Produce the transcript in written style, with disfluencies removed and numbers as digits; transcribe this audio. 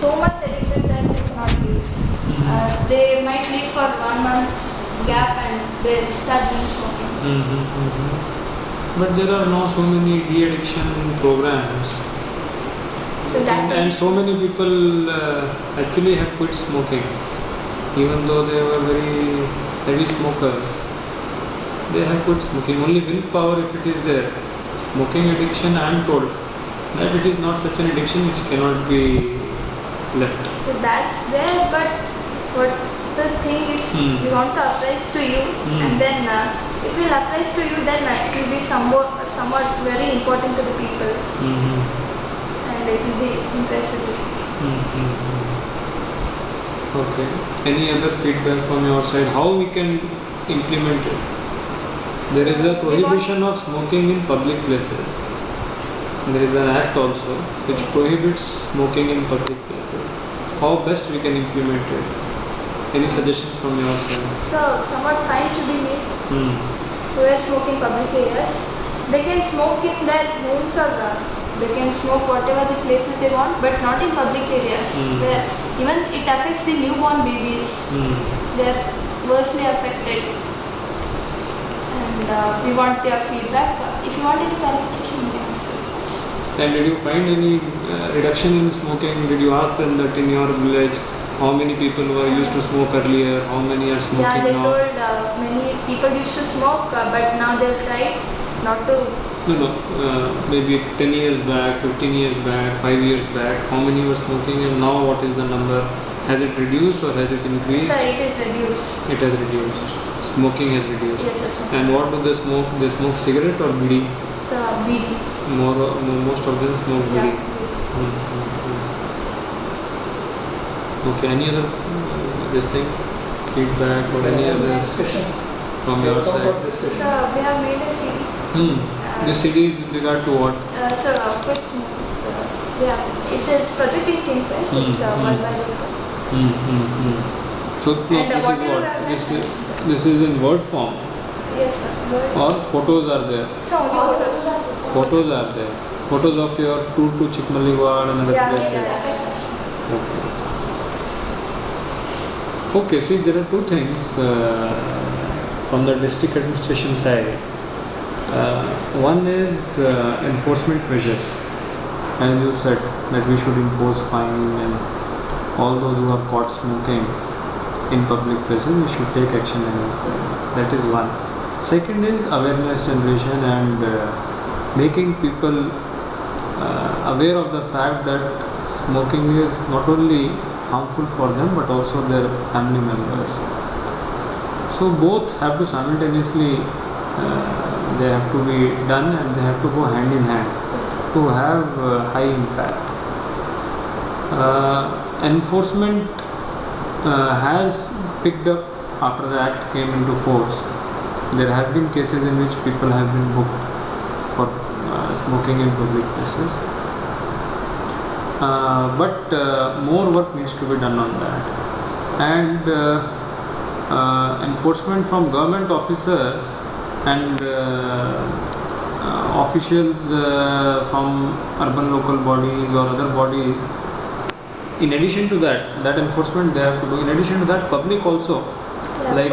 so much addicted that they cannot leave. They might leave for 1 month gap and they'll start doing smoking. But there are now so many de-addiction programs. So that And so many people actually have quit smoking, even though they were very heavy smokers. They have quit smoking. Only willpower, if it is there. Smoking addiction, I am told that it is not such an addiction which cannot be left. So that's there, but what the thing is, we want to apply to you, and then if it applies to you, then it will be somewhat very important to the people, and it will be impressive. Okay. Any other feedback from your side? How we can implement it? There is a prohibition of smoking in public places. There is an act also which prohibits smoking in public places. How best we can implement it? Any suggestions from your side? So, somewhat fines should be made who are smoking public areas. They can smoke in their homes or they can smoke whatever the places they want, but not in public areas where even it affects the newborn babies. They are worstly affected. And we want your feedback. If you want any clarification, you can answer. And did you find any reduction in smoking? Did you ask them that in your village how many people were used to smoke earlier? How many are smoking Yeah, they now? told many people used to smoke, but now they've tried not to. No. Maybe 10 years back, 15 years back, 5 years back, how many were smoking and now what is the number? Has it reduced or has it increased? Sir, it is reduced. It has reduced. Smoking has reduced. Yes, sir. And what do they smoke? They smoke cigarette or bidi? So, BD. Most of them smoke bidi. Okay, any other this thing? Feedback or any other from your side? So, we have made a CD. This CD is with regard to what? So, quick smoke. Yeah, it is Project in Thinkfest. It's worldwide open. So And this is whatever what? we have This is in word form Yes, sir. or photos are there? So, only photos are there. Photos are there. Photos of your tour to Chikmagalur and other Yeah, places. yes, Okay, see there are two things from the district administration side. One is enforcement measures. As you said that we should impose fine and all those who are caught smoking in public places, we should take action against them. That is one. Second is awareness generation and making people aware of the fact that smoking is not only harmful for them but also their family members. So both have to simultaneously they have to be done and they have to go hand in hand to have high impact. Enforcement has picked up after the act came into force. There have been cases in which people have been booked for smoking in public places. But more work needs to be done on that. And enforcement from government officers and officials from urban local bodies or other bodies. In addition to that enforcement they have to do. In addition to that, public also, like